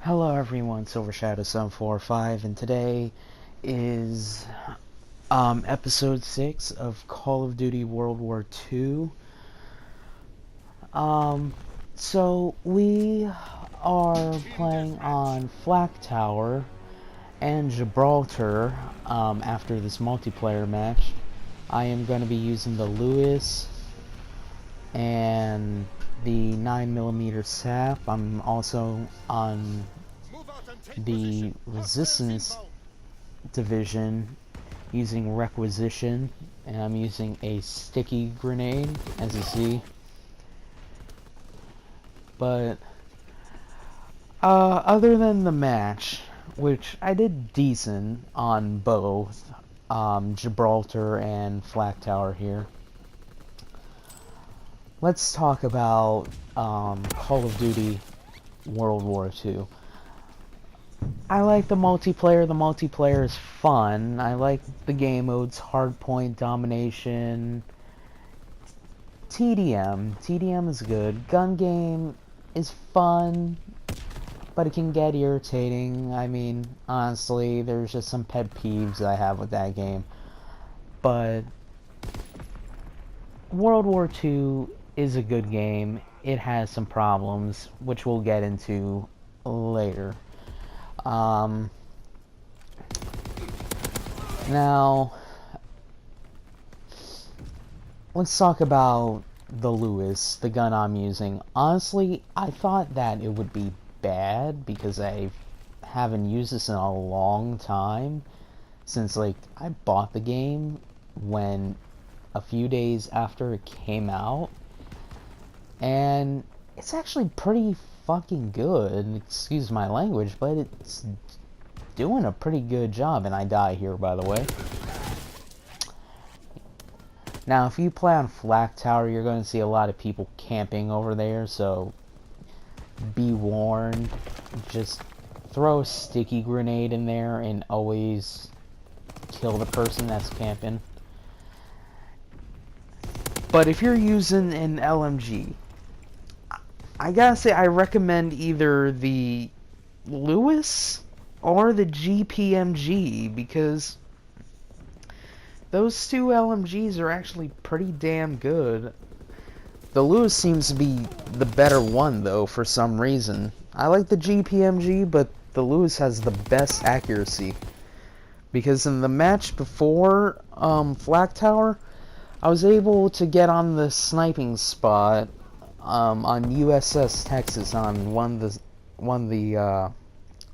Hello everyone, Silver Shadow 745, and today is episode 6 of Call of Duty World War II. So we are playing on Flak Tower and Gibraltar after this multiplayer match. I am going to be using the Lewis and the 9mm SAP. I'm also on the Resistance Division using Requisition, and I'm using a sticky grenade, as you see. But other than the match, which I did decent on both Gibraltar and Flak Tower here, let's talk about Call of Duty World War II. I like the multiplayer. The multiplayer is fun. I like the game modes, hardpoint, domination, TDM. TDM is good. Gun game is fun, but it can get irritating. I mean, honestly, there's just some pet peeves I have with that game. But World War II is a good game. It has some problems, which we'll get into later. Now, let's talk about the Lewis, the gun I'm using. Honestly, I thought that it would be bad because I haven't used this in a long time, since like I bought the game when a few days after it came out, and it's actually pretty fucking good. Excuse my language, but it's doing a pretty good job. And I die here, by the way. Now, if you play on Flak Tower, you're going to see a lot of people camping over there, so be warned. Just throw a sticky grenade in there and always kill the person that's camping. But if you're using an LMG, I gotta say, I recommend either the Lewis or the GPMG, because those two LMGs are actually pretty damn good. The Lewis seems to be the better one, though, for some reason. I like the GPMG, but the Lewis has the best accuracy. Because in the match before Flak Tower, I was able to get on the sniping spot on USS Texas on one of the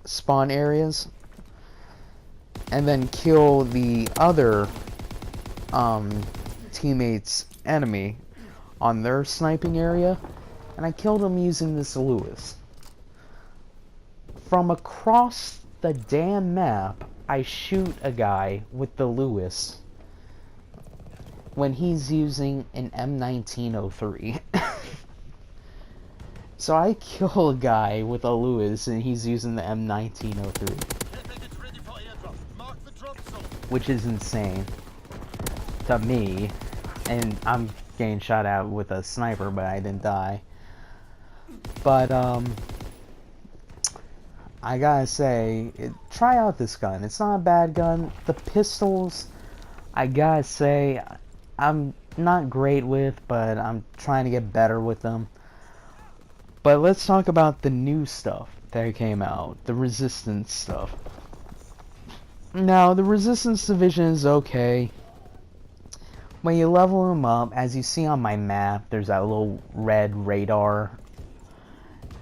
spawn areas, and then kill the other teammate's enemy on their sniping area, and I killed him using this Lewis. From across the damn map, I shoot a guy with the Lewis when he's using an M1903. So I kill a guy with a Lewis and he's using the M1903. Which is insane to me. And I'm getting shot at with a sniper, but I didn't die. But I gotta say, try out this gun. It's not a bad gun. The pistols, I gotta say, I'm not great with, but I'm trying to get better with them. But let's talk about the new stuff that came out, the Resistance stuff. Now, the Resistance Division is okay. When you level them up, as you see on my map, there's that little red radar.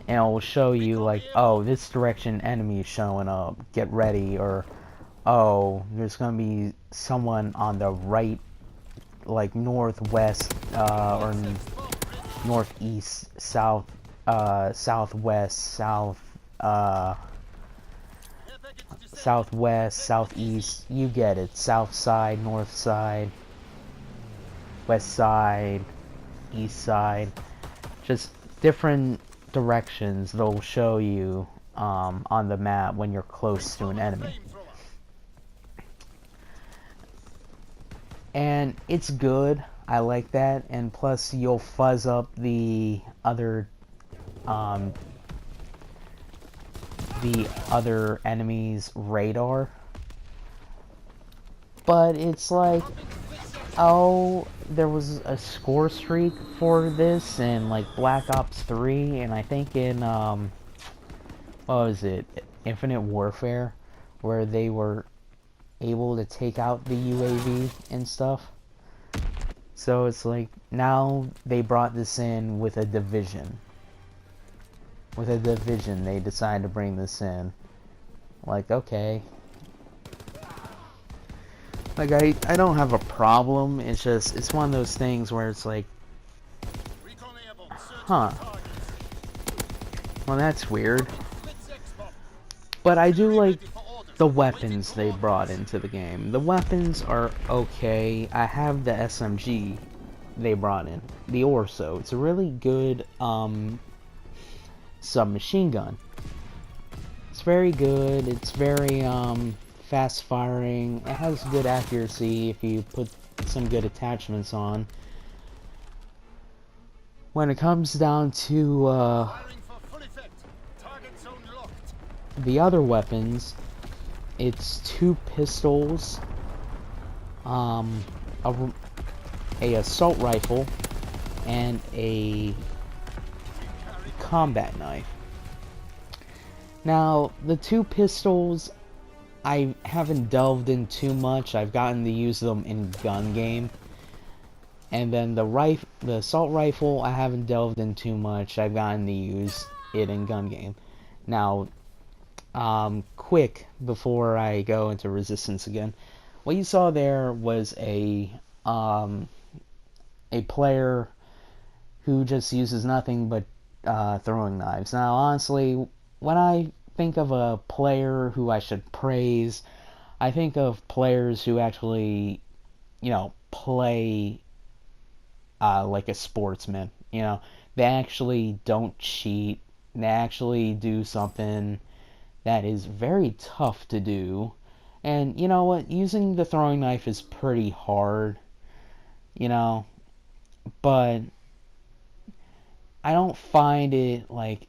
And it will show you, like, oh, this direction enemy is showing up, get ready. Or, oh, there's going to be someone on the right, like, northwest, or northeast, southwest, southwest, southeast, you get it. South side, north side, west side, east side, just different directions they'll show you on the map when you're close to an enemy. And it's good. I like that. And plus you'll fuzz up the other the other enemy's radar. But it's like, oh, there was a score streak for this in like Black Ops 3, and I think in what was it, Infinite Warfare, where they were able to take out the UAV and stuff. So it's like, now they brought this in with a division. With a division, they decided to bring this in. Like, okay. Like, I don't have a problem. It's just, it's one of those things where it's like, huh. Well, that's weird. But I do like the weapons they brought into the game. The weapons are okay. I have the SMG they brought in, the Orso. It's a really good submachine gun. It's very good. It's very fast firing. It has good accuracy if you put some good attachments on. When it comes down to the other weapons, it's 2 pistols, a assault rifle, and a combat knife. Now, the 2 pistols, I haven't delved in too much. I've gotten to use them in gun game. And then the assault rifle, I haven't delved in too much. I've gotten to use it in gun game. Now, quick before I go into Resistance again, what you saw there was a player who just uses nothing but throwing knives. Now, honestly, when I think of a player who I should praise, I think of players who actually, you know, play like a sportsman. You know, they actually don't cheat. They actually do something that is very tough to do. And you know what? Using the throwing knife is pretty hard, you know, but I don't find it like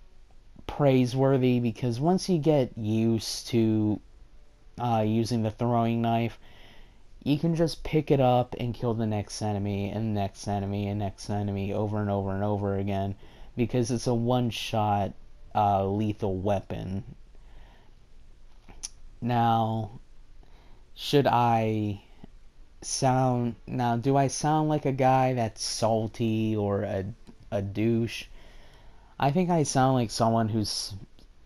praiseworthy, because once you get used to using the throwing knife, you can just pick it up and kill the next enemy and next enemy and next enemy over and over and over again, because it's a one-shot lethal weapon. Now, do I sound like a guy that's salty or a douche? I think I sound like someone who's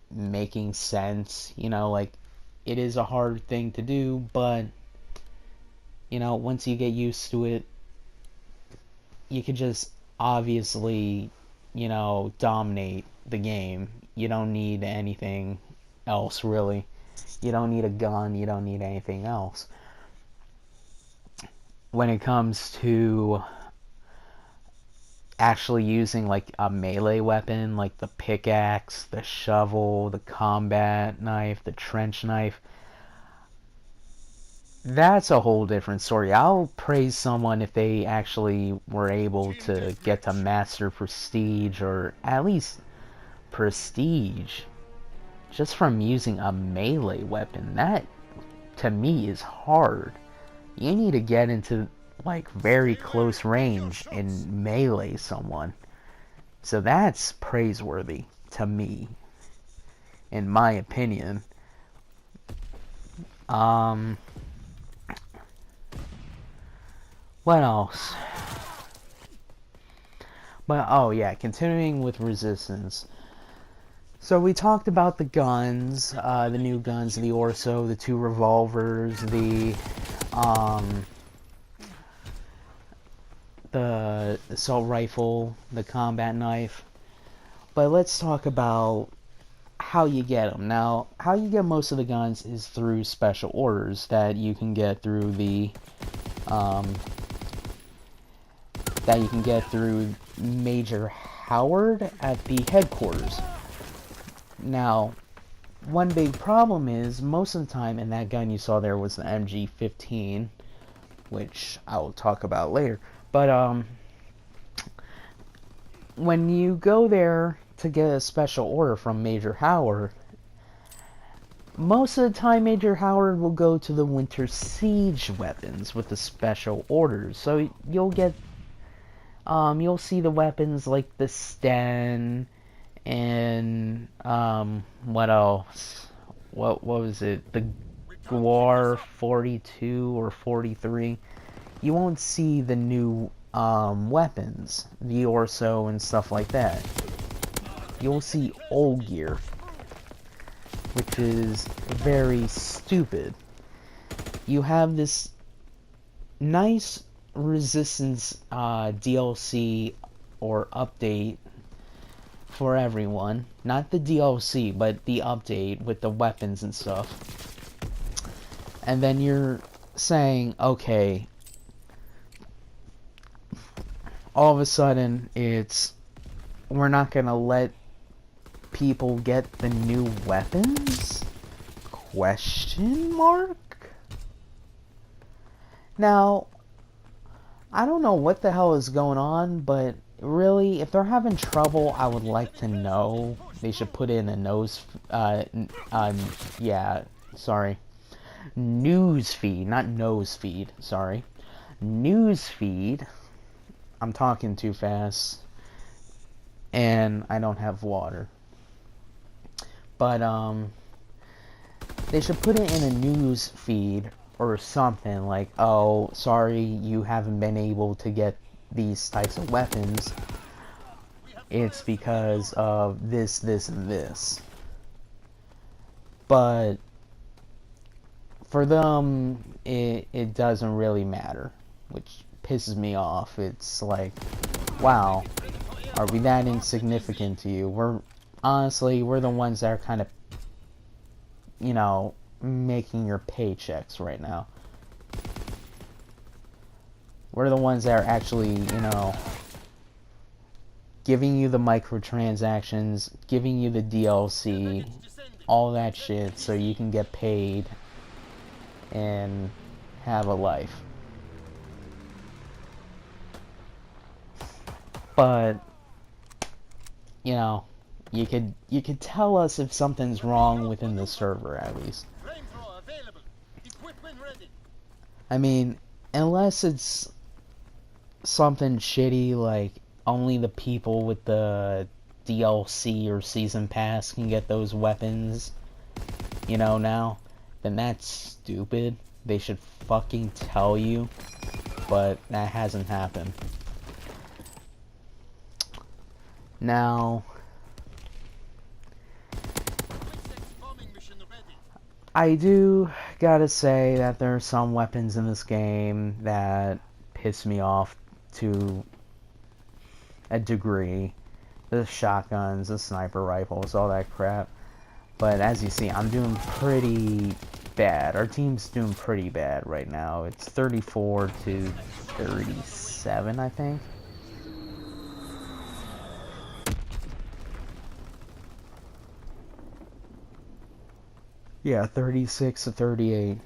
making sense. You know, like, it is a hard thing to do, but you know, once you get used to it, you can just obviously, you know, dominate the game. You don't need anything else, really. You don't need a gun, you don't need anything else. When it comes to actually using like a melee weapon, like the pickaxe, the shovel, the combat knife, the trench knife, that's a whole different story. I'll praise someone if they actually were able to get to master prestige, or at least prestige, just from using a melee weapon. That, to me, is hard. You need to get into like very close range and melee someone. So that's praiseworthy to me, in my opinion. What else? But oh yeah, continuing with Resistance. So we talked about the guns, the new guns, the Orso, the 2 revolvers, the assault rifle, the combat knife. But let's talk about how you get them. Now, how you get most of the guns is through special orders that you can get through the Major Howard at the headquarters. Now, one big problem is, most of the time, and that gun you saw there was the MG15, which I will talk about later, but when you go there to get a special order from Major Howard, Most of the time, Major Howard will go to the Winter Siege weapons with the special orders. So you'll get, you'll see the weapons like the Sten and, what else? What was it? The Guar 42 or 43. You won't see the new, weapons, the Orso and stuff like that. You'll see old gear, which is very stupid. You have this nice Resistance DLC or update for everyone. Not the DLC, but the update with the weapons and stuff. And then you're saying, okay, all of a sudden we're not gonna let people get the new weapons? Question mark? Now, I don't know what the hell is going on, but really, if they're having trouble, I would like to know. They should put in a news feed, not nose feed, sorry. News feed. I'm talking too fast. And I don't have water. But, they should put it in a news feed or something like, oh, sorry you haven't been able to get these types of weapons. It's because of this, this, and this. But for them, it doesn't really matter, which pisses me off. It's like, wow, are we that insignificant to you? Honestly, we're the ones that are kind of, you know, making your paychecks right now. We're the ones that are actually, you know, giving you the microtransactions, giving you the DLC, all that shit, so you can get paid and have a life. But, you know, you could tell us if something's wrong within the server, at least. I mean, unless it's something shitty like only the people with the DLC or Season Pass can get those weapons, you know, now, then that's stupid. They should fucking tell you, but that hasn't happened. Now, I do gotta say that there are some weapons in this game that piss me off to a degree. The shotguns, the sniper rifles, all that crap. But as you see, I'm doing pretty bad. Our team's doing pretty bad right now. It's 34 to 37, I think. Yeah, 36 to 38.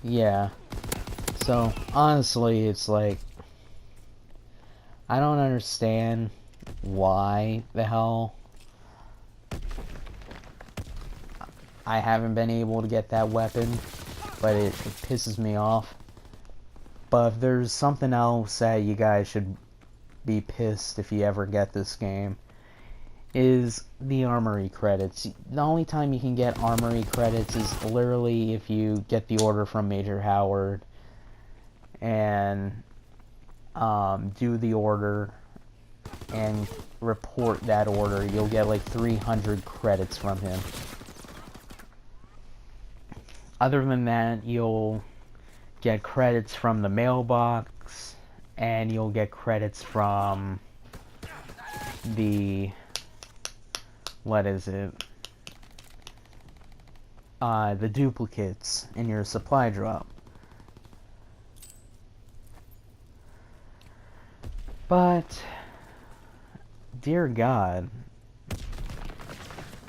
Yeah. So, honestly, it's like, I don't understand why the hell I haven't been able to get that weapon, but it pisses me off. But if there's something else that you guys should be pissed if you ever get this game, is the armory credits. The only time you can get armory credits is literally if you get the order from Major Howard and do the order and report that order. You'll get like 300 credits from him. Other than that, you'll get credits from the mailbox, and you'll get credits from the, what is it? The duplicates in your supply drop. But, dear God,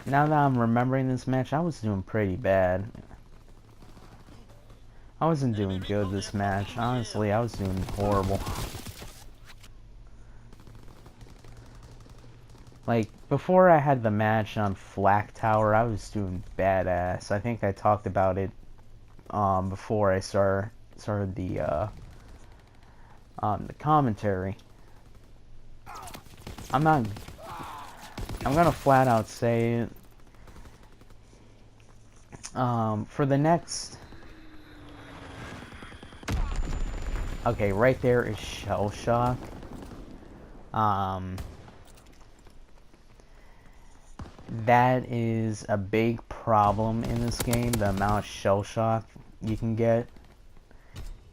now that I'm remembering this match, I was doing pretty bad. I wasn't doing good this match. Honestly, I was doing horrible. Like, before I had the match on Flak Tower, I was doing badass. I think I talked about it before I started the commentary. I'm not. I'm gonna flat out say for the next. Okay, right there is Shell Shock. That is a big problem in this game, the amount of shell shock you can get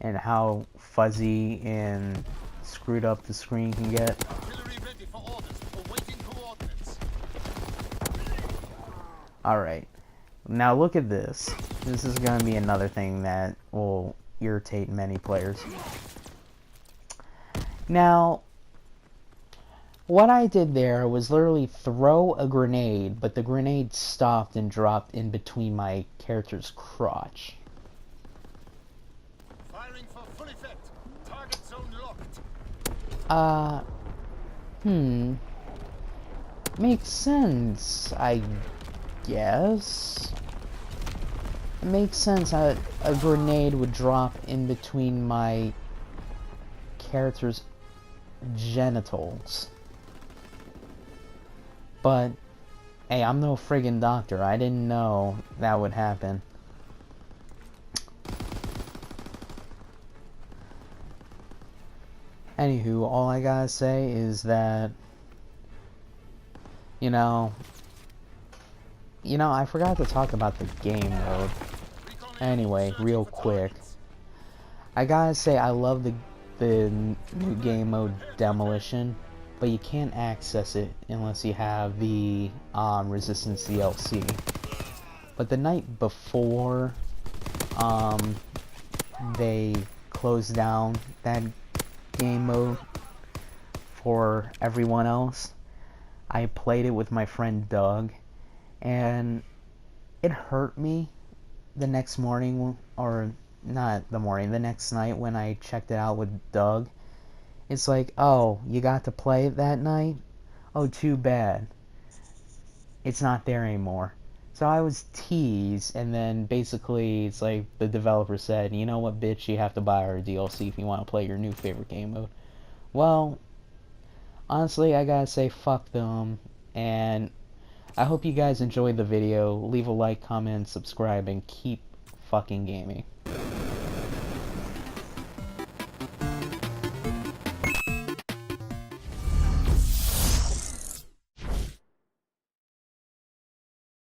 and how fuzzy and screwed up the screen can get. Alright, now look at this. This is going to be another thing that will irritate many players. Now, what I did there was literally throw a grenade, but the grenade stopped and dropped in between my character's crotch. Firing for full effect. Target zone locked. Makes sense, I guess. It makes sense that a grenade would drop in between my character's genitals. But, hey, I'm no friggin' doctor. I didn't know that would happen. Anywho, all I gotta say is that, you know, I forgot to talk about the game mode. Anyway, real quick. I gotta say, I love the new game mode Demolition, but you can't access it unless you have the Resistance DLC. But the night before they closed down that game mode for everyone else, I played it with my friend Doug, and it hurt me the next morning, or not the morning, the next night when I checked it out with Doug. It's like, oh, you got to play it that night? Oh, too bad. It's not there anymore. So I was teased, and then basically it's like the developer said, you know what, bitch, you have to buy our DLC if you want to play your new favorite game mode. Well, honestly, I gotta say fuck them, and I hope you guys enjoyed the video. Leave a like, comment, subscribe, and keep fucking gaming.